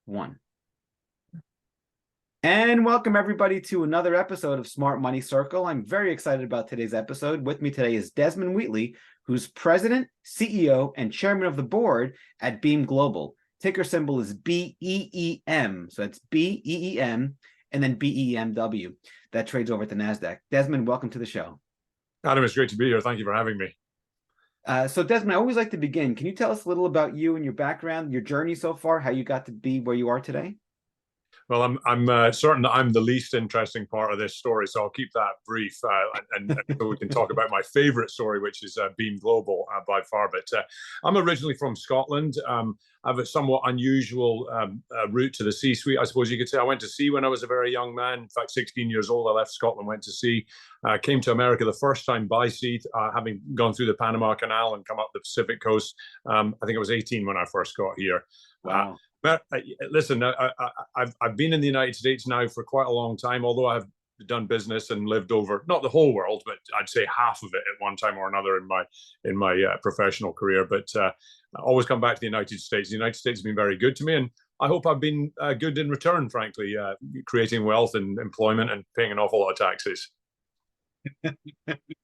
One. And welcome everybody to another episode of Smart Money Circle. I'm very excited about today's episode. With me today is Desmond Wheatley, who's president, CEO, and chairman of the board at Beam Global. Ticker symbol is BEEM. So it's BEEM and then BEMW. That trades over at the NASDAQ. Desmond, welcome to the show. Adam, it's great to be here. Thank you for having me. So Desmond, I always like to begin. Can you tell us a little about you and your background, your journey so far, how you got to be where you are today? Well, I'm certain that I'm the least interesting part of this story, so I'll keep that brief, and so we can talk about my favorite story, which is Beam Global by far. But I'm originally from Scotland. I have a somewhat unusual route to the C-suite, I suppose you could say. I went to sea when I was a very young man. In fact, 16 years old, I left Scotland, went to sea, came to America the first time by sea, having gone through the Panama Canal and come up the Pacific coast. I think I was 18 when I first got here. Wow. But listen, I've been in the United States now for quite a long time, although I've done business and lived over, not the whole world, but I'd say half of it at one time or another in my professional career. But I always come back to the United States. The United States has been very good to me, and I hope I've been good in return, frankly, creating wealth and employment and paying an awful lot of taxes.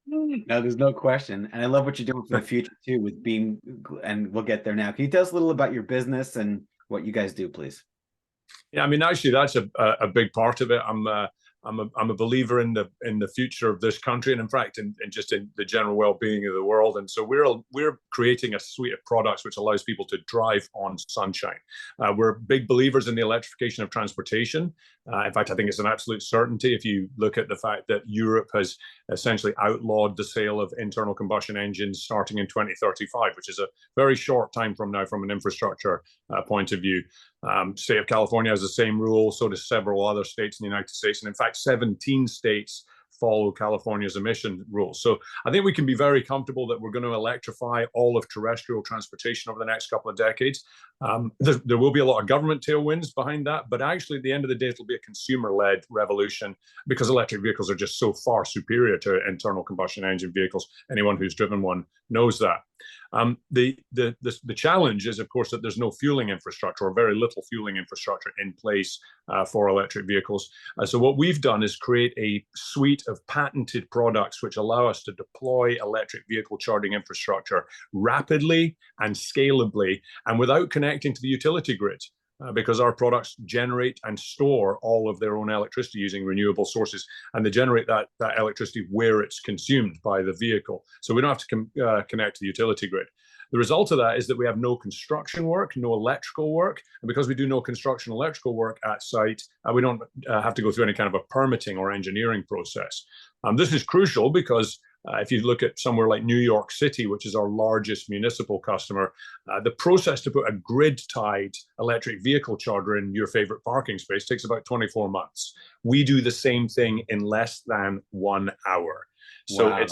No, there's no question. And I love what you're doing for the future too with Beam, and we'll get there now. Can you tell us a little about your business and what you guys do, please? Yeah, I mean, actually, that's a big part of it. I'm a believer in the future of this country, and in fact, in just in the general well-being of the world. And so we're creating a suite of products which allows people to drive on sunshine. We're big believers in the electrification of transportation. In fact, I think it's an absolute certainty if you look at the fact that Europe has essentially outlawed the sale of internal combustion engines starting in 2035, which is a very short time from now from an infrastructure point of view. State of California has the same rule, so does several other states in the United States. And in fact, 17 states follow California's emission rules. So I think we can be very comfortable that we're going to electrify all of terrestrial transportation over the next couple of decades. There will be a lot of government tailwinds behind that, but actually at the end of the day, it'll be a consumer-led revolution because electric vehicles are just so far superior to internal combustion engine vehicles. Anyone who's driven one knows that. The challenge is, of course, that there's no fueling infrastructure or very little fueling infrastructure in place for electric vehicles. So what we've done is create a suite of patented products which allow us to deploy electric vehicle charging infrastructure rapidly and scalably and without connecting to the utility grid. Because our products generate and store all of their own electricity using renewable sources, and they generate that electricity where it's consumed by the vehicle. So we don't have to connect to the utility grid. The result of that is that we have no construction work, no electrical work, and because we do no construction electrical work at site, we don't have to go through any kind of a permitting or engineering process. This is crucial because if you look at somewhere like New York City, which is our largest municipal customer, the process to put a grid-tied electric vehicle charger in your favorite parking space takes about 24 months. We do the same thing in less than 1 hour. So wow.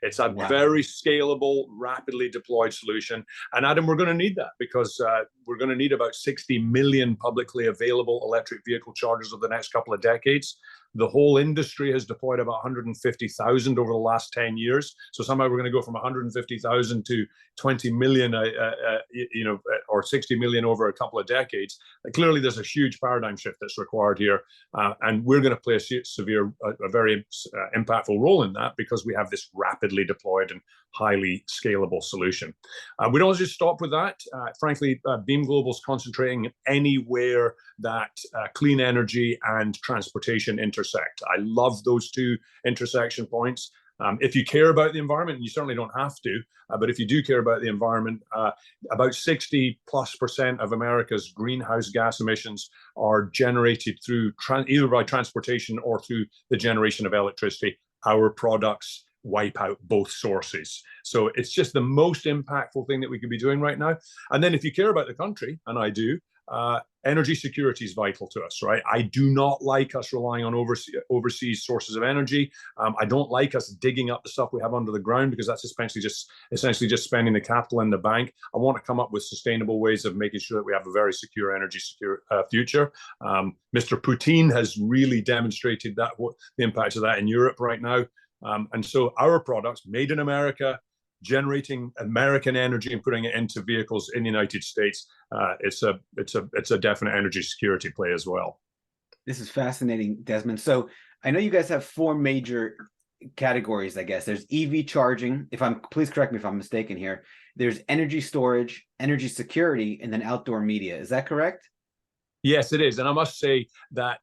It's a very scalable, rapidly deployed solution. And Adam, we're going to need that because we're going to need about 60 million publicly available electric vehicle chargers over the next couple of decades. The whole industry has deployed about 150,000 over the last 10 years. So somehow we're going to go from 150,000 to 20 million, or 60 million over a couple of decades. Clearly, there's a huge paradigm shift that's required here. And we're going to play a very impactful role in that because we have this rapidly deployed and highly scalable solution. We don't just stop with that. Frankly, Beam Global is concentrating anywhere that clean energy and transportation intersect. I love those two intersection points. If you care about the environment, and you certainly don't have to, but if you do care about the environment, about 60+% of America's greenhouse gas emissions are generated through either by transportation or through the generation of electricity. Our products wipe out both sources. So it's just the most impactful thing that we could be doing right now. And then if you care about the country, and I do, energy security is vital to us, right? I do not like us relying on overseas sources of energy. I don't like us digging up the stuff we have under the ground because that's essentially just spending the capital in the bank. I want to come up with sustainable ways of making sure that we have a very secure energy future. Mr. Putin has really demonstrated the impact of that in Europe right now. And so our products, made in America, generating American energy and putting it into vehicles in the United States, it's a definite energy security play as well. This is fascinating, Desmond. So I know you guys have four major categories, I guess. There's EV charging. Please correct me if I'm mistaken here. There's energy storage, energy security, and then outdoor media. Is that correct? Yes, it is, and I must say that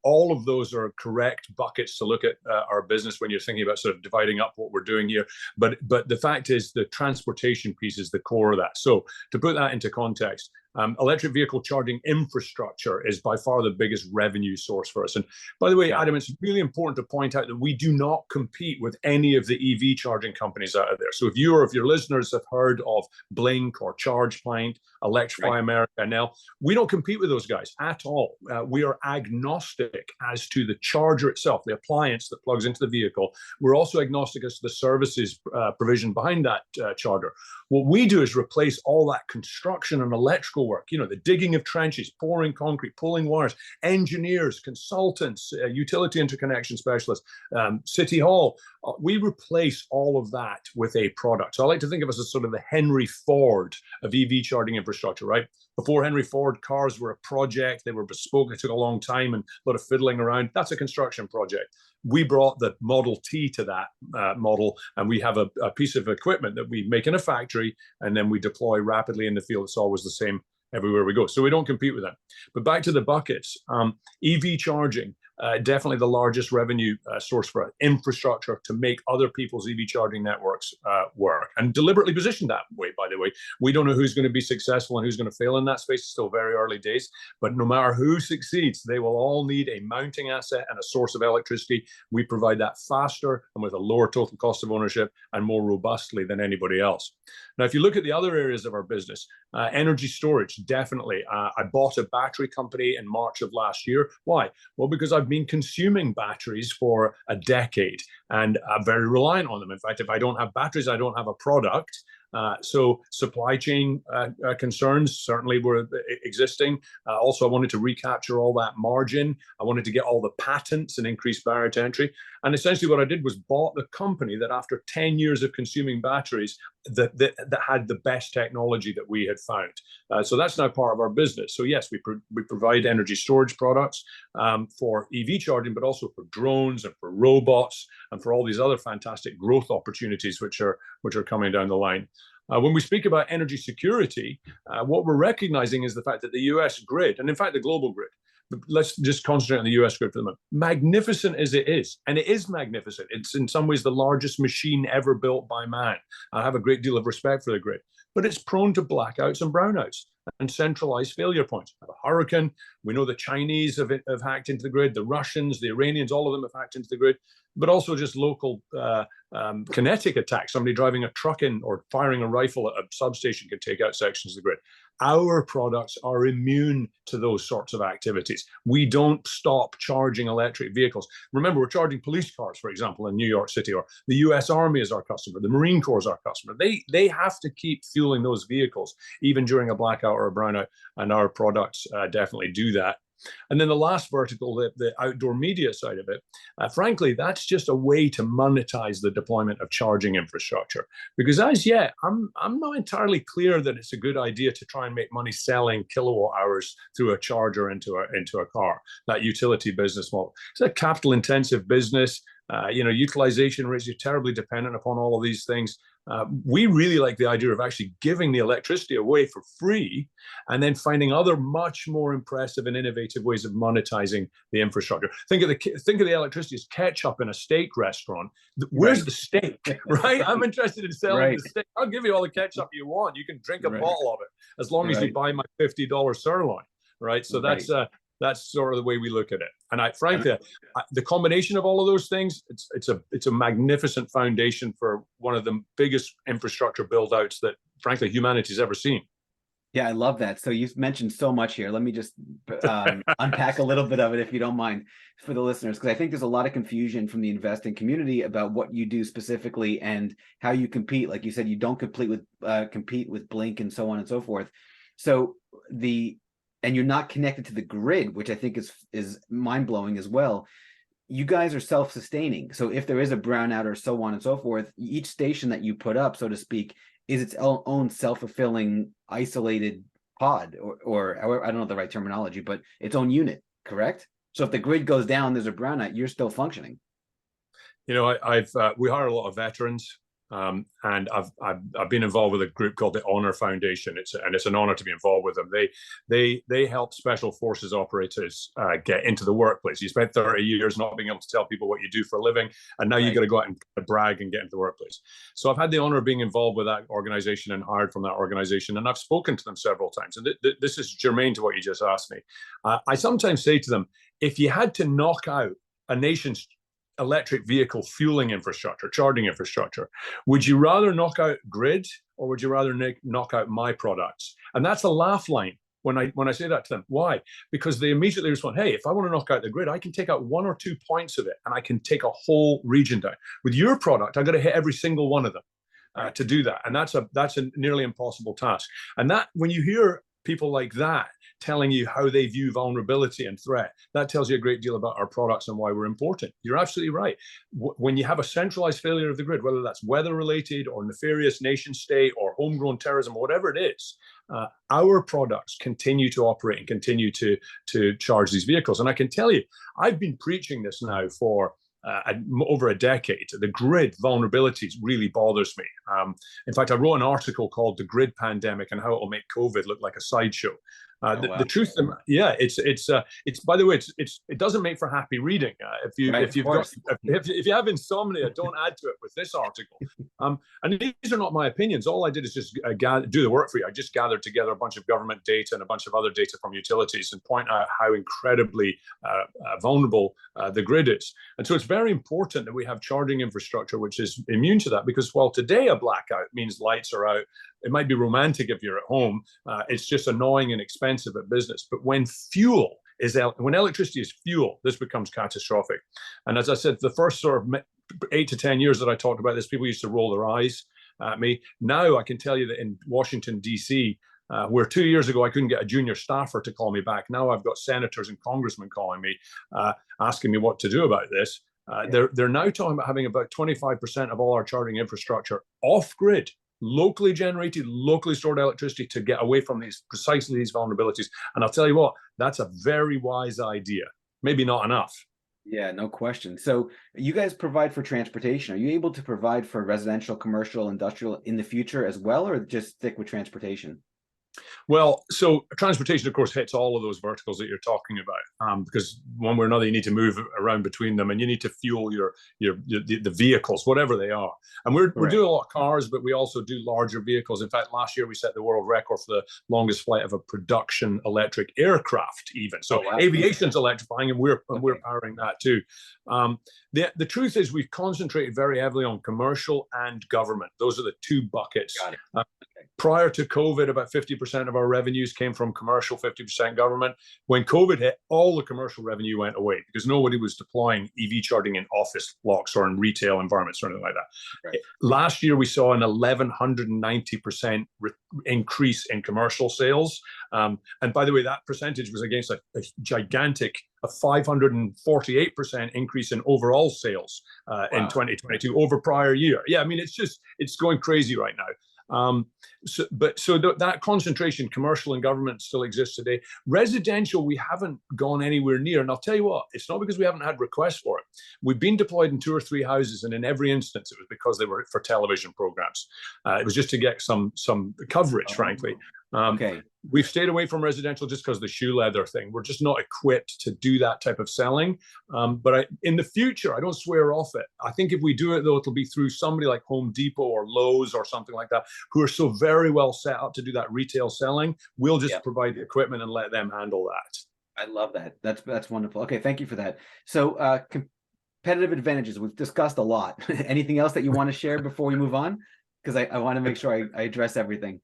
all of those are correct buckets to look at our business when you're thinking about sort of dividing up what we're doing here. But the fact is, the transportation piece is the core of that. So to put that into context, electric vehicle charging infrastructure is by far the biggest revenue source for us. And by the way, Adam, it's really important to point out that we do not compete with any of the EV charging companies out there. So if your listeners have heard of Blink or ChargePoint, Electrify America, Enel, we don't compete with those guys at all. We are agnostic as to the charger itself, the appliance that plugs into the vehicle. We're also agnostic as to the services provision behind that charger. What we do is replace all that construction and electrical work, the digging of trenches, pouring concrete, pulling wires, engineers, consultants, utility interconnection specialists, City Hall. We replace all of that with a product. So I like to think of us as sort of the Henry Ford of EV charging infrastructure, right? Before Henry Ford, cars were a project. They were bespoke. They took a long time and a lot of fiddling around. That's a construction project. We brought the Model T to that model, and we have a piece of equipment that we make in a factory, and then we deploy rapidly in the field. It's always the same everywhere we go. So we don't compete with them. But back to the buckets, EV charging, definitely the largest revenue source for it. Infrastructure to make other people's EV charging networks work, and deliberately positioned that way, by the way. We don't know who's going to be successful and who's going to fail in that space. It's still very early days, but no matter who succeeds, they will all need a mounting asset and a source of electricity. We provide that faster and with a lower total cost of ownership and more robustly than anybody else. Now, if you look at the other areas of our business, energy storage, definitely. I bought a battery company in March of last year. Why? Well, because I've been consuming batteries for a decade, and I'm very reliant on them. In fact, if I don't have batteries, I don't have a product. So supply chain concerns certainly were existing. Also, I wanted to recapture all that margin. I wanted to get all the patents and increase barrier to entry. And essentially what I did was bought the company that after 10 years of consuming batteries that had the best technology that we had found. So that's now part of our business. So yes, we provide energy storage products for EV charging, but also for drones and for robots and for all these other fantastic growth opportunities which are coming down the line. When we speak about energy security, what we're recognizing is the fact that the US grid, and in fact the global grid, but let's just concentrate on the US grid for the moment, magnificent as it is, and it is magnificent. It's in some ways the largest machine ever built by man. I have a great deal of respect for the grid, but it's prone to blackouts and brownouts and centralized failure points. A hurricane, we know the Chinese have hacked into the grid, the Russians, the Iranians, all of them have hacked into the grid, but also just local kinetic attacks. Somebody driving a truck in or firing a rifle at a substation can take out sections of the grid. Our products are immune to those sorts of activities. We don't stop charging electric vehicles. Remember, we're charging police cars, for example, in New York City, or the US Army is our customer, the Marine Corps is our customer. They have to keep fueling those vehicles, even during a blackout or a brownout, and our products definitely do that. And then the last vertical, the outdoor media side of it, frankly, that's just a way to monetize the deployment of charging infrastructure. Because as yet, I'm not entirely clear that it's a good idea to try and make money selling kilowatt hours through a charger into a car, that utility business model. It's a capital intensive business. Utilization rates are terribly dependent upon all of these things. We really like the idea of actually giving the electricity away for free and then finding other much more impressive and innovative ways of monetizing the infrastructure. Think of the electricity as ketchup in a steak restaurant. Where's the steak, right? I'm interested in selling the steak. I'll give you all the ketchup you want. You can drink a bottle of it as long as you buy my $50 sirloin, right? So that's sort of the way we look at it. And frankly, the combination of all of those things, it's a magnificent foundation for one of the biggest infrastructure build-outs that, frankly, humanity's ever seen. Yeah, I love that. So you've mentioned so much here. Let me just unpack a little bit of it, if you don't mind, for the listeners, because I think there's a lot of confusion from the investing community about what you do specifically and how you compete. Like you said, you don't compete with Blink and so on and so forth. So and you're not connected to the grid, which I think is mind-blowing as well. You guys are self-sustaining. So if there is a brownout or so on and so forth, each station that you put up, so to speak, is its own self-fulfilling, isolated pod, or however, I don't know the right terminology, but its own unit, correct? So if the grid goes down, there's a brownout, you're still functioning. You know, we hire a lot of veterans, and I've been involved with a group called the Honor Foundation. It's an honor to be involved with them. They help special forces operators get into the workplace. You spent 30 years not being able to tell people what you do for a living, and now you got to go out and brag and get into the workplace. So I've had the honor of being involved with that organization and hired from that organization, and I've spoken to them several times. And this is germane to what you just asked me. I sometimes say to them, if you had to knock out a nation's electric vehicle fueling infrastructure, charging infrastructure, would you rather knock out grid, or would you rather knock out my products? And that's a laugh line when I say that to them. Why? Because they immediately respond, hey, if I want to knock out the grid, I can take out 1 or 2 points of it and I can take a whole region down. With your product, I've got to hit every single one of them to do that. And that's a nearly impossible task. And that, when you hear people like that telling you how they view vulnerability and threat, that tells you a great deal about our products and why we're important. You're absolutely right. When you have a centralized failure of the grid, whether that's weather related or nefarious nation state or homegrown terrorism, whatever it is, our products continue to operate and continue to charge these vehicles. And I can tell you, I've been preaching this now for over a decade. The grid vulnerabilities really bothers me. In fact, I wrote an article called "The Grid Pandemic and How It Will Make COVID Look Like a Sideshow." The truth, it's by the way, it doesn't make for happy reading. If you have insomnia, don't add to it with this article. And these are not my opinions. All I did is just do the work for you. I just gathered together a bunch of government data and a bunch of other data from utilities and point out how incredibly vulnerable the grid is. And so it's very important that we have charging infrastructure which is immune to that, because while today a blackout means lights are out, it might be romantic if you're at home. It's just annoying and expensive at business. But when when electricity is fuel, this becomes catastrophic. And as I said, the first sort of 8 to 10 years that I talked about this, people used to roll their eyes at me. Now I can tell you that in Washington, D.C., where 2 years ago I couldn't get a junior staffer to call me back, now I've got senators and congressmen calling me, asking me what to do about this. They're now talking about having about 25% of all our charging infrastructure off grid, locally generated, locally stored electricity, to get away from precisely these vulnerabilities. And I'll tell you what, that's a very wise idea. Maybe not enough. Yeah, no question. So you guys provide for transportation. Are you able to provide for residential, commercial, industrial in the future as well, or just stick with transportation? Well, so transportation, of course, hits all of those verticals that you're talking about, because one way or another, you need to move around between them, and you need to fuel the vehicles, whatever they are. And we're doing a lot of cars, but we also do larger vehicles. In fact, last year we set the world record for the longest flight of a production electric aircraft, even. So aviation's electrifying, and we're powering that too. The truth is, we've concentrated very heavily on commercial and government. Those are the two buckets. Got it. Prior to COVID, about 50% of our revenues came from commercial, 50% government. When COVID hit, all the commercial revenue went away because nobody was deploying EV charging in office blocks or in retail environments or anything like that. Right. Last year, we saw an 1,190% increase in commercial sales. And by the way, that percentage was against a gigantic 548% increase in overall sales in 2022 over prior year. Yeah, I mean, it's going crazy right now. So that concentration, commercial and government, still exists today. Residential, we haven't gone anywhere near. And I'll tell you what, it's not because we haven't had requests for it. We've been deployed in 2 or 3 houses, and in every instance, it was because they were for television programs. It was just to get some coverage, frankly. We've stayed away from residential just because of the shoe leather thing. We're just not equipped to do that type of selling. But in the future, I don't swear off it. I think if we do it, though, it'll be through somebody like Home Depot or Lowe's or something like that, who are so very well set up to do that retail selling. We'll just provide the equipment and let them handle that. I love that. That's wonderful. Okay, thank you for that. So competitive advantages, we've discussed a lot. Anything else that you want to share before we move on? Because I want to make sure I address everything.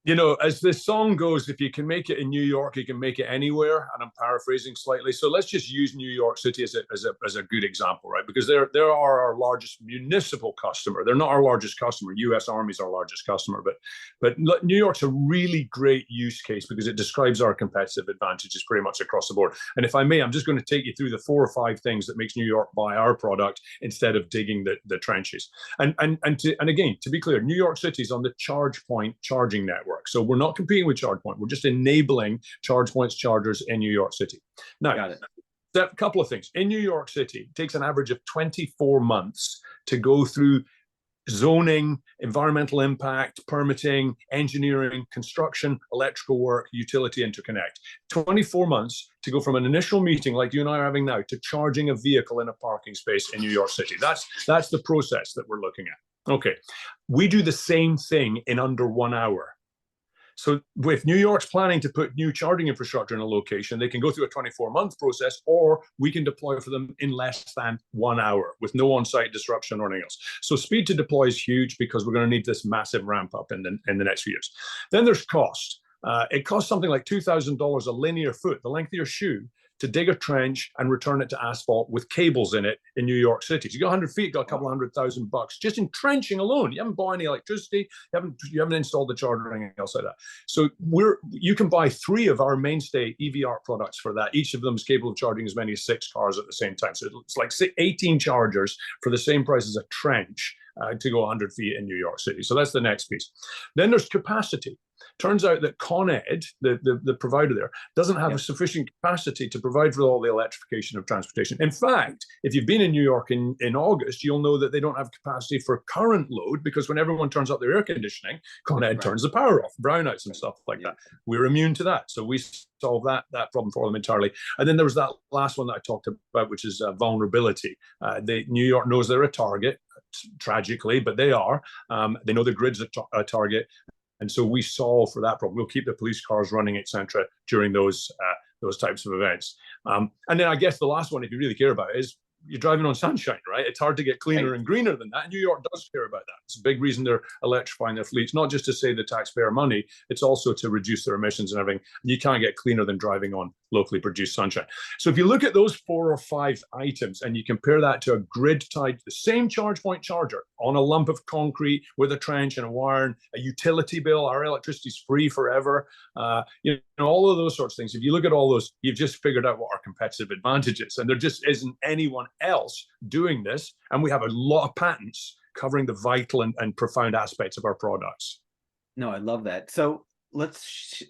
You know, as this song goes, if you can make it in New York, you can make it anywhere. And I'm paraphrasing slightly. So let's just use New York City as a good example, right? Because they're our largest municipal customer. They're not our largest customer. U.S. Army is our largest customer, but New York's a really great use case because it describes our competitive advantages pretty much across the board. And if I may, I'm just going to take you through the 4 or 5 things that makes New York buy our product instead of digging the trenches. And again, to be clear, New York City is on the ChargePoint charging network. So we're not competing with ChargePoint. We're just enabling ChargePoint's chargers in New York City. Now, a couple of things. In New York City, it takes an average of 24 months to go through zoning, environmental impact, permitting, engineering, construction, electrical work, utility interconnect. 24 months to go from an initial meeting like you and I are having now to charging a vehicle in a parking space in New York City. That's the process that we're looking at. Okay. We do the same thing in under 1 hour. So if New York's planning to put new charging infrastructure in a location, they can go through a 24-month process, or we can deploy for them in less than 1 hour with no on-site disruption or anything else. So speed to deploy is huge because we're going to need this massive ramp up in the next few years. Then there's cost. It costs something like $2,000 a linear foot, the length of your shoe, to dig a trench and return it to asphalt with cables in it in New York City. So you got 100 feet, got a couple $100,000 just in trenching alone. You haven't bought any electricity, you haven't installed the charger or anything else like that. So you can buy 3 of our mainstay EV ARC products for that. Each of them is capable of charging as many as 6 cars at the same time. So it's like 18 chargers for the same price as a trench to go 100 feet in New York City. So that's the next piece. Then there's capacity. Turns out that Con Ed, the provider there, doesn't have a sufficient capacity to provide for all the electrification of transportation. In fact, if you've been in New York in August, you'll know that they don't have capacity for current load because when everyone turns up their air conditioning, Con Ed turns the power off, brownouts and stuff like that. We're immune to that. So we solve that problem for them entirely. And then there was that last one that I talked about, which is vulnerability. New York knows they're a target, tragically, but they are. They know the grid's a target. And so we solve for that problem. We'll keep the police cars running, etc., during those types of events. And then I guess the last one, if you really care about it, is you're driving on sunshine, right? It's hard to get cleaner and greener than that. And New York does care about that. It's a big reason they're electrifying their fleets, not just to save the taxpayer money, it's also to reduce their emissions and everything. And you can't get cleaner than driving on locally produced sunshine. So if you look at those 4 or 5 items and you compare that to a grid tied to the same ChargePoint charger on a lump of concrete with a trench and a wire and a utility bill, our electricity's free forever, all of those sorts of things. If you look at all those, you've just figured out what our competitive advantage is. And there just isn't anyone else doing this. And we have a lot of patents covering the vital and profound aspects of our products. No, I love that. So let's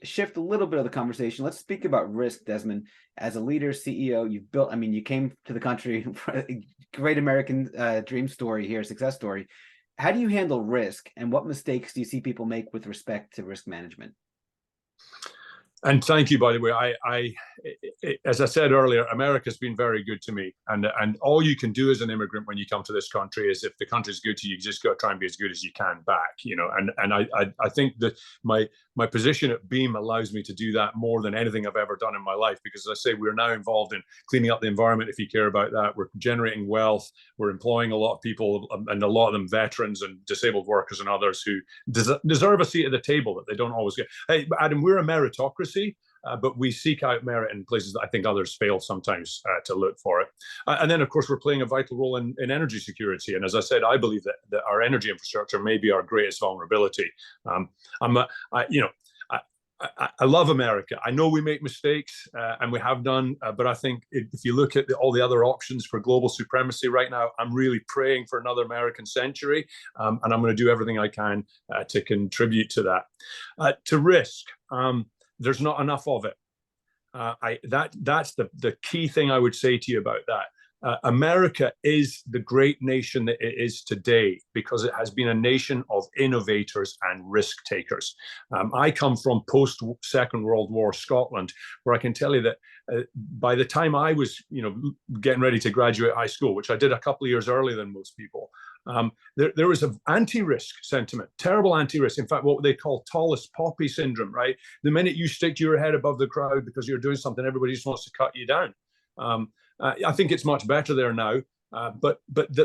shift a little bit of the conversation. Let's speak about risk, Desmond. As a leader, CEO, you've built, you came to the country, great American dream story here, success story. How do you handle risk, and what mistakes do you see people make with respect to risk management? And thank you, by the way. As I said earlier, America's been very good to me. And all you can do as an immigrant when you come to this country is if the country's good to you, you just got to try and be as good as you can back, And I think that my position at Beam allows me to do that more than anything I've ever done in my life, because as I say, we're now involved in cleaning up the environment, if you care about that. We're generating wealth. We're employing a lot of people, and a lot of them veterans and disabled workers and others who deserve a seat at the table that they don't always get. Hey, Adam, we're a meritocracy. But we seek out merit in places that I think others fail sometimes to look for it. And then, of course, we're playing a vital role in energy security. And as I said, I believe that our energy infrastructure may be our greatest vulnerability. I love America. I know we make mistakes, and we have done, but I think if you look at all the other options for global supremacy right now, I'm really praying for another American century, and I'm going to do everything I can to contribute to that. To risk. There's not enough of it. That's the key thing I would say to you about that. America is the great nation that it is today because it has been a nation of innovators and risk takers. I come from post-Second World War Scotland, where I can tell you that by the time I was, getting ready to graduate high school, which I did a couple of years earlier than most people, there was an anti-risk sentiment, terrible anti-risk. In fact, what they call tallest poppy syndrome, right? The minute you stick your head above the crowd because you're doing something, everybody just wants to cut you down. I think it's much better there now. But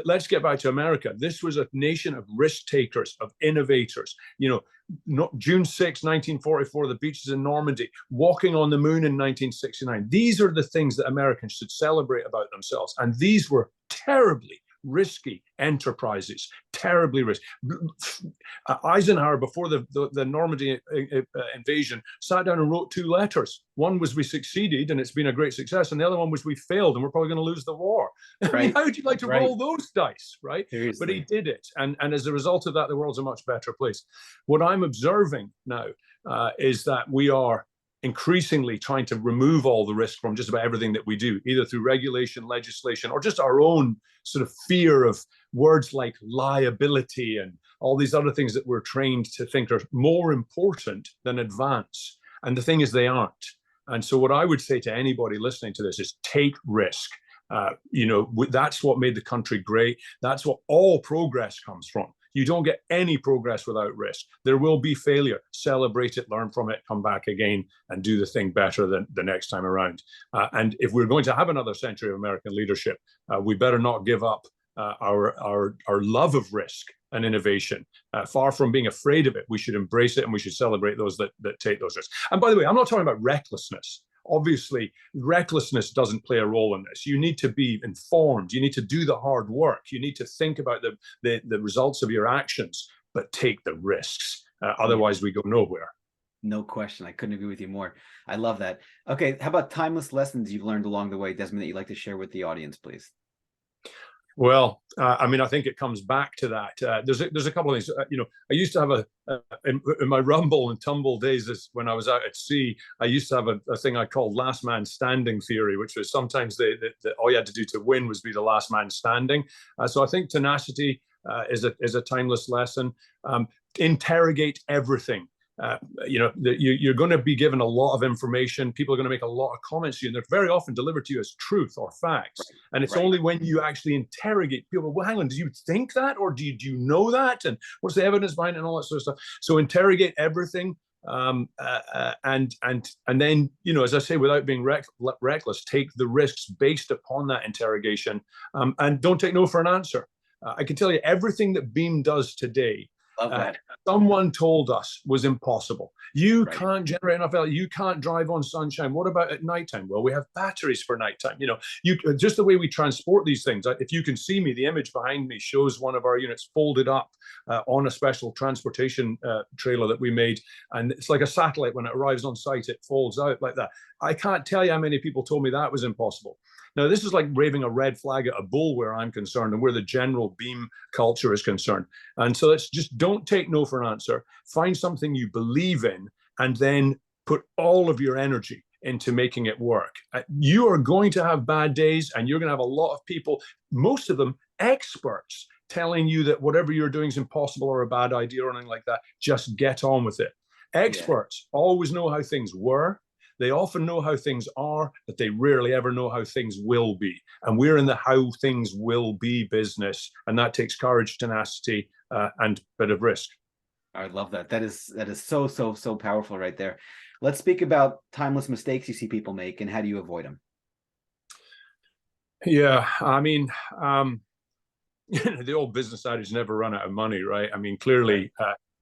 let's get back to America. This was a nation of risk takers, of innovators. June 6, 1944, the beaches in Normandy, walking on the moon in 1969. These are the things that Americans should celebrate about themselves. And these were terribly risky enterprises, terribly risky. Eisenhower, before the Normandy invasion, sat down and wrote 2 letters. One was we succeeded and it's been a great success, and the other one was we failed and we're probably going to lose the war. Right. I mean, how would you like to roll those dice, right? Seriously. But he did it, and as a result of that, the world's a much better place. What I'm observing now is that we are increasingly trying to remove all the risk from just about everything that we do, either through regulation, legislation, or just our own sort of fear of words like liability and all these other things that we're trained to think are more important than advance. And the thing is, they aren't. And so what I would say to anybody listening to this is take risk. That's what made the country great. That's what all progress comes from. You don't get any progress without risk. There will be failure. Celebrate it, learn from it, come back again, and do the thing better than the next time around. And if we're going to have another century of American leadership, we better not give up our love of risk and innovation. Far from being afraid of it, we should embrace it, and we should celebrate those that take those risks. And by the way, I'm not talking about recklessness. Obviously, recklessness doesn't play a role in this. You need to be informed. You need to do the hard work. You need to think about the results of your actions, but take the risks. Otherwise, we go nowhere. No question. I couldn't agree with you more. I love that. Okay, how about timeless lessons you've learned along the way, Desmond, that you'd like to share with the audience, please? Well, I mean, I think it comes back to that. There's a couple of things. I used to have in my rumble and tumble days, when I was out at sea, I used to have a thing I called last man standing theory, which was sometimes all you had to do to win was be the last man standing. So I think tenacity is a timeless lesson. Interrogate everything. You're going to be given a lot of information. People are going to make a lot of comments to you, and they're very often delivered to you as truth or facts. Right. And it's only when you actually interrogate people, well, hang on, do you think that, or do you know that, and what's the evidence behind it, and all that sort of stuff. So interrogate everything, and then, as I say, without being reckless, take the risks based upon that interrogation, and don't take no for an answer. I can tell you everything that Beam does today. Someone told us was impossible. You can't generate enough value. You can't drive on sunshine. What about at nighttime? Well, we have batteries for nighttime. Just the way we transport these things. If you can see me, the image behind me shows one of our units folded up on a special transportation trailer that we made, and it's like a satellite. When it arrives on site, it folds out like that. I can't tell you how many people told me that was impossible. Now, this is like waving a red flag at a bull where I'm concerned and where the general Beam culture is concerned. And so let's just don't take no for an answer. Find something you believe in and then put all of your energy into making it work. You are going to have bad days, and you're going to have a lot of people, most of them experts, telling you that whatever you're doing is impossible or a bad idea or anything like that. Just get on with it. Experts always know how things were. They often know how things are, but they rarely ever know how things will be. And we're in the how things will be business, and that takes courage, tenacity, and a bit of risk. I love that. That is so powerful right there. Let's speak about timeless mistakes you see people make, and how do you avoid them? Yeah, I mean, the old business adage, never run out of money, right? I mean, clearly,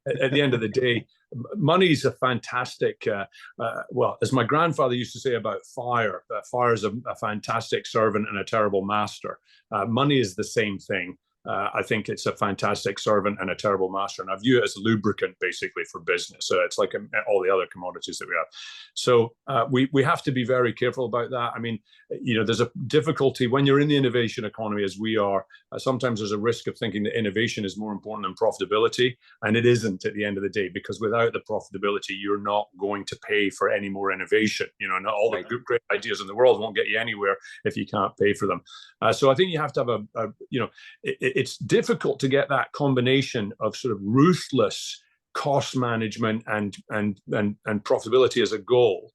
at the end of the day, money is a fantastic, as my grandfather used to say about fire, fire is a fantastic servant and a terrible master. Money is the same thing. I think it's a fantastic servant and a terrible master, and I view it as a lubricant basically for business. It's like all the other commodities that we have. So we have to be very careful about that. I mean, there's a difficulty when you're in the innovation economy, as we are. Sometimes there's a risk of thinking that innovation is more important than profitability, and it isn't at the end of the day, because without the profitability, you're not going to pay for any more innovation. Not all the great ideas in the world won't get you anywhere if you can't pay for them. So I think you have to have it's difficult to get that combination of sort of ruthless cost management and profitability as a goal.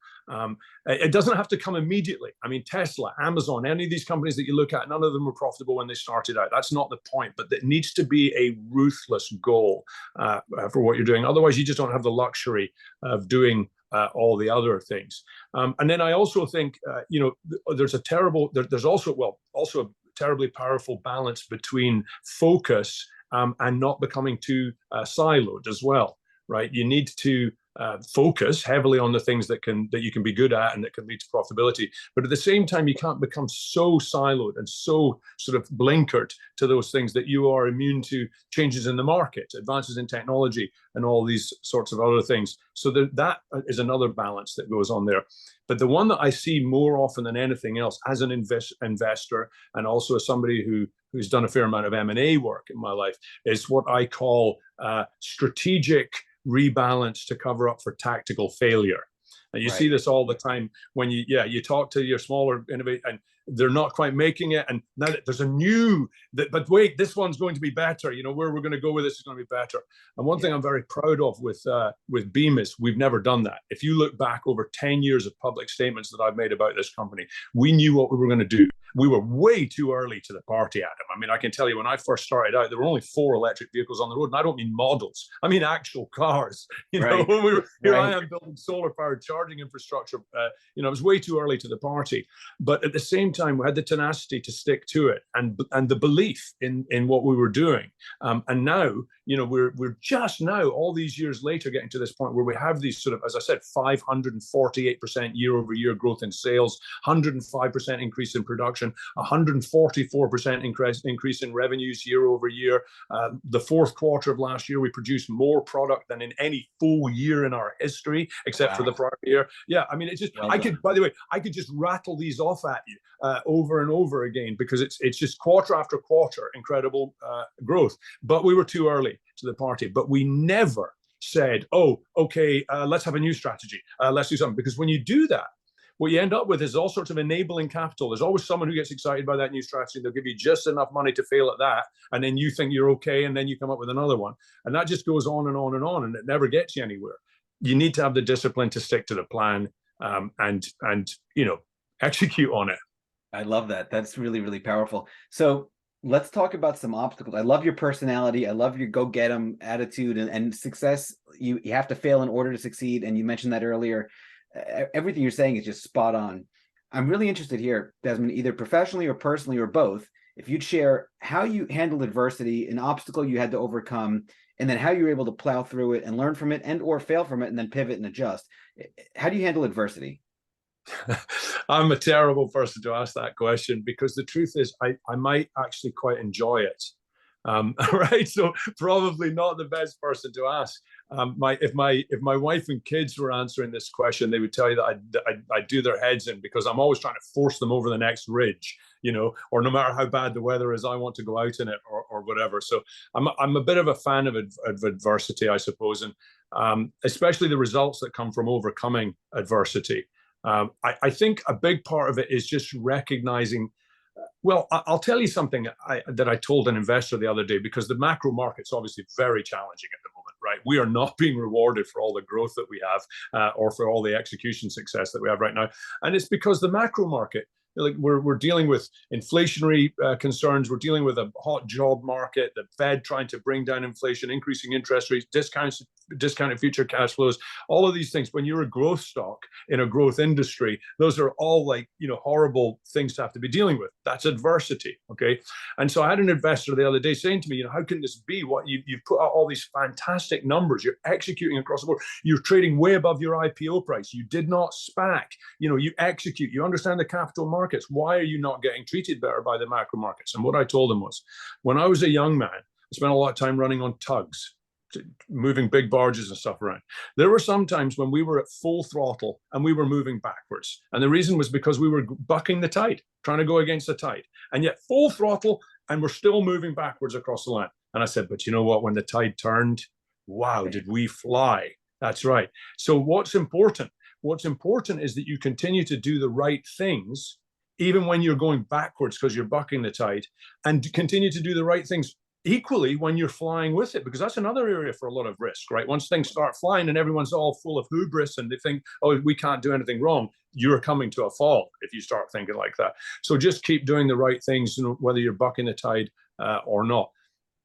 It doesn't have to come immediately. I mean, Tesla, Amazon, any of these companies that you look at, none of them were profitable when they started out. That's not the point, but it needs to be a ruthless goal for what you're doing. Otherwise, you just don't have the luxury of doing all the other things. And then I also think, there's also a terribly powerful balance between focus and not becoming too siloed as well. right? You need to focus heavily on the things that you can be good at and that can lead to profitability. But at the same time, you can't become so siloed and so sort of blinkered to those things that you are immune to changes in the market, advances in technology, and all these sorts of other things. So that is another balance that goes on there. But the one that I see more often than anything else as an investor, and also as somebody who's done a fair amount of M&A work in my life, is what I call strategic rebalance to cover up for tactical failure. And you see this all the time when you talk to your smaller innovator and they're not quite making it, and now there's a new but wait, this one's going to be better. Where we're going to go with this is going to be better. And one thing I'm very proud of with Beam is we've never done that. If you look back over 10 years of public statements that I've made about this company, we knew what we were going to do. We were way too early to the party, Adam. I mean, I can tell you, when I first started out, there were only 4 electric vehicles on the road, and I don't mean models. I mean actual cars. Here I am building solar-powered charging infrastructure. It was way too early to the party. But at the same time, we had the tenacity to stick to it, and the belief in what we were doing. And now, we're just now, all these years later, getting to this point where we have these sort of, as I said, 548% year-over-year growth in sales, 105% increase in production, 144% increase in revenues year over year. The fourth quarter of last year, we produced more product than in any full year in our history, except for the prior year. Yeah, I mean, it's just, by the way, I could just rattle these off at you over and over again, because it's just quarter after quarter, incredible growth. But we were too early to the party. But we never said, oh, okay, let's have a new strategy. Let's do something. Because when you do that, what you end up with is all sorts of enabling capital. There's always someone who gets excited by that new strategy. They'll give you just enough money to fail at that. And then you think you're okay. And then you come up with another one. And that just goes on and on and on. And it never gets you anywhere. You need to have the discipline to stick to the plan and execute on it. I love that. That's really, really powerful. So let's talk about some obstacles. I love your personality. I love your go get 'em attitude and success. You have to fail in order to succeed. And you mentioned that earlier. Everything you're saying is just spot on. I'm really interested here, Desmond, either professionally or personally or both, if you'd share how you handled adversity, an obstacle you had to overcome, and then how you were able to plow through it and learn from it and or fail from it and then pivot and adjust. How do you handle adversity? I'm a terrible person to ask that question, because the truth is I might actually quite enjoy it. Right, so probably not the best person to ask. If my wife and kids were answering this question, they would tell you that I'd do their heads in, because I'm always trying to force them over the next ridge, or no matter how bad the weather is, I want to go out in it or whatever. So I'm a bit of a fan of adversity, I suppose, and especially the results that come from overcoming adversity. I think a big part of it is just recognizing. Well, I'll tell you something that I told an investor the other day, because the macro market's obviously very challenging at the moment, right? We are not being rewarded for all the growth that we have or for all the execution success that we have right now. And it's because the macro market, like we're dealing with inflationary concerns. We're dealing with a hot job market, the Fed trying to bring down inflation, increasing interest rates, discounted future cash flows, all of these things. When you're a growth stock in a growth industry, those are all horrible things to have to be dealing with. That's adversity, okay? And so I had an investor the other day saying to me, how can this be? What you've put out all these fantastic numbers. You're executing across the board. You're trading way above your IPO price. You did not SPAC. You execute. You understand the capital markets. Why are you not getting treated better by the macro markets? And what I told him was, when I was a young man, I spent a lot of time running on tugs, moving big barges and stuff around. There were some times when we were at full throttle and we were moving backwards. And the reason was because we were bucking the tide, trying to go against the tide. And yet full throttle, and we're still moving backwards across the line. And I said, but you know what? When the tide turned, wow, did we fly? That's right. So what's important? What's important is that you continue to do the right things, even when you're going backwards because you're bucking the tide, and continue to do the right things equally when you're flying with it, because that's another area for a lot of risk, right? Once things start flying and everyone's all full of hubris and they think, oh, we can't do anything wrong, you're coming to a fall if you start thinking like that. So just keep doing the right things, whether you're bucking the tide or not.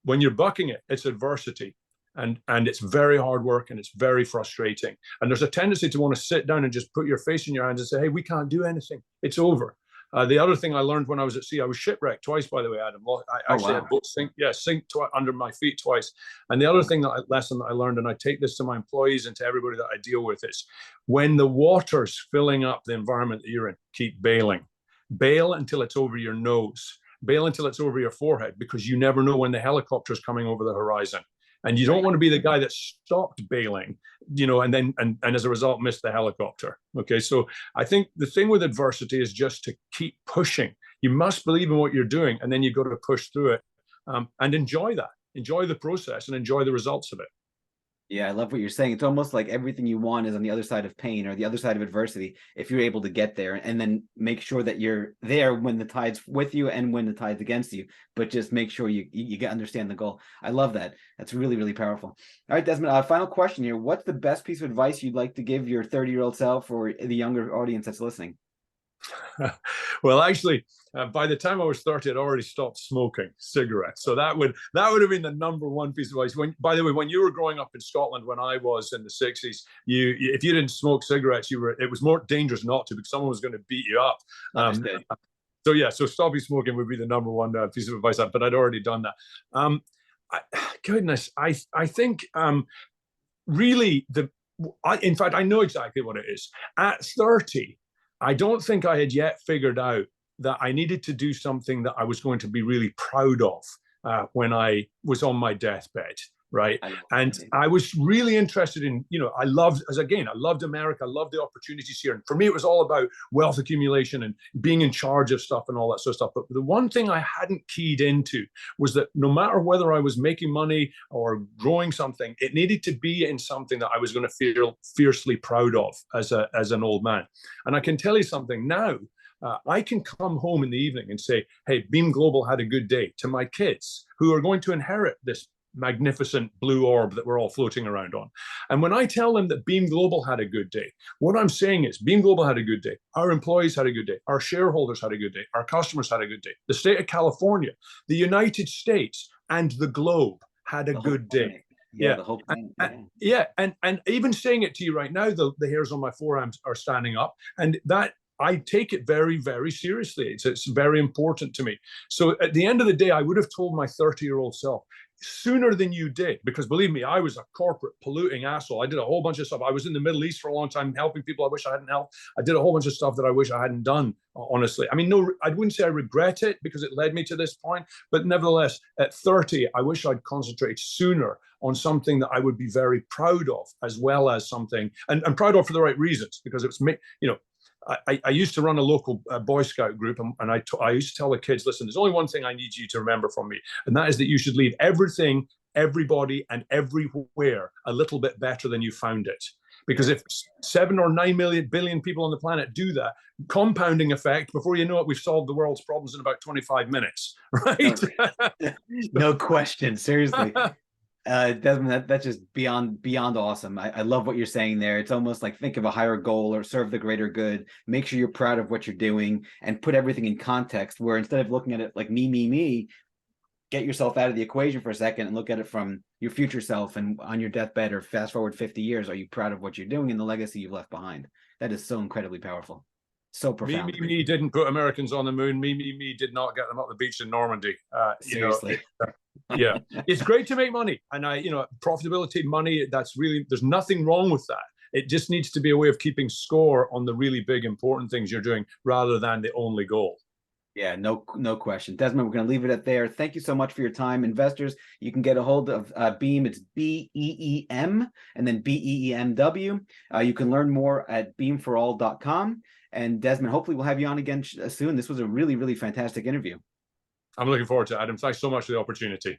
When you're bucking it, it's adversity. And it's very hard work and it's very frustrating. And there's a tendency to want to sit down and just put your face in your hands and say, hey, we can't do anything. It's over. The other thing I learned when I was at sea, I was shipwrecked twice, by the way, Adam. I actually had boats sink under my feet twice. And the other lesson that I learned, and I take this to my employees and to everybody that I deal with, is when the water's filling up the environment that you're in, keep bailing. Bail until it's over your nose. Bail until it's over your forehead, because you never know when the helicopter's coming over the horizon. And you don't want to be the guy that stopped bailing, and as a result missed the helicopter. Okay, so I think the thing with adversity is just to keep pushing. You must believe in what you're doing, and then you've got to push through it, and enjoy that. Enjoy the process and enjoy the results of it. Yeah, I love what you're saying. It's almost like everything you want is on the other side of pain or the other side of adversity, if you're able to get there, and then make sure that you're there when the tide's with you and when the tide's against you, but just make sure you understand the goal. I love that. That's really, really powerful. All right, Desmond, final question here. What's the best piece of advice you'd like to give your 30-year-old self or the younger audience that's listening? Well, actually, by the time I was 30, I'd already stopped smoking cigarettes. So that would have been the number one piece of advice. By the way, when you were growing up in Scotland, when I was in the 60s, if you didn't smoke cigarettes, it was more dangerous not to, because someone was going to beat you up. So stopping smoking would be the number one piece of advice. But I'd already done that. I think really in fact, I know exactly what it is. At 30. I don't think I had yet figured out that I needed to do something that I was going to be really proud of when I was on my deathbed, right? And I was really interested in, I loved America, I loved the opportunities here. And for me, it was all about wealth accumulation and being in charge of stuff and all that sort of stuff. But the one thing I hadn't keyed into was that no matter whether I was making money or growing something, it needed to be in something that I was going to feel fiercely proud of as an old man. And I can tell you something now. I can come home in the evening and say, hey, Beam Global had a good day, to my kids who are going to inherit this magnificent blue orb that we're all floating around on. And when I tell them that Beam Global had a good day, what I'm saying is Beam Global had a good day, our employees had a good day, our shareholders had a good day, our customers had a good day, the state of California, the United States, and the globe had a good day. Yeah, the whole thing. And even saying it to you right now, the hairs on my forearms are standing up, and that I take it very, very seriously. It's very important to me. So at the end of the day, I would have told my 30-year-old self sooner than you did, because believe me, I was a corporate polluting asshole. I did a whole bunch of stuff. I was in the Middle East for a long time, helping people I wish I hadn't helped. I did a whole bunch of stuff that I wish I hadn't done, honestly. I mean, no, I wouldn't say I regret it because it led me to this point, but nevertheless, at 30, I wish I'd concentrated sooner on something that I would be very proud of, as well as something, and proud of for the right reasons, because it's me, I used to run a local Boy Scout group, and I used to tell the kids, listen, there's only one thing I need you to remember from me, and that is that you should leave everything, everybody, and everywhere a little bit better than you found it. Because if 7 or 9 billion people on the planet do that, compounding effect, before you know it, we've solved the world's problems in about 25 minutes, right? No question, seriously. Desmond, that's just beyond awesome. I love what you're saying there. It's almost like think of a higher goal or serve the greater good. Make sure you're proud of what you're doing and put everything in context, where instead of looking at it like me, get yourself out of the equation for a second and look at it from your future self, and on your deathbed or fast forward 50 years, are you proud of what you're doing and the legacy you've left behind? That is so incredibly powerful. So profound. Me didn't put Americans on the moon. Me did not get them up the beach in Normandy. Seriously. Yeah, it's great to make money, and profitability, money, that's really, there's nothing wrong with that. It just needs to be a way of keeping score on the really big important things you're doing, rather than the only goal. Yeah, no question. Desmond, we're going to leave it at there. Thank you so much for your time. Investors, you can get a hold of Beam. It's BEEM and then BEEMW. You can learn more at beamforall.com. And Desmond, hopefully we'll have you on again soon. This was a really, really fantastic interview. I'm looking forward to it, Adam. Thanks so much for the opportunity.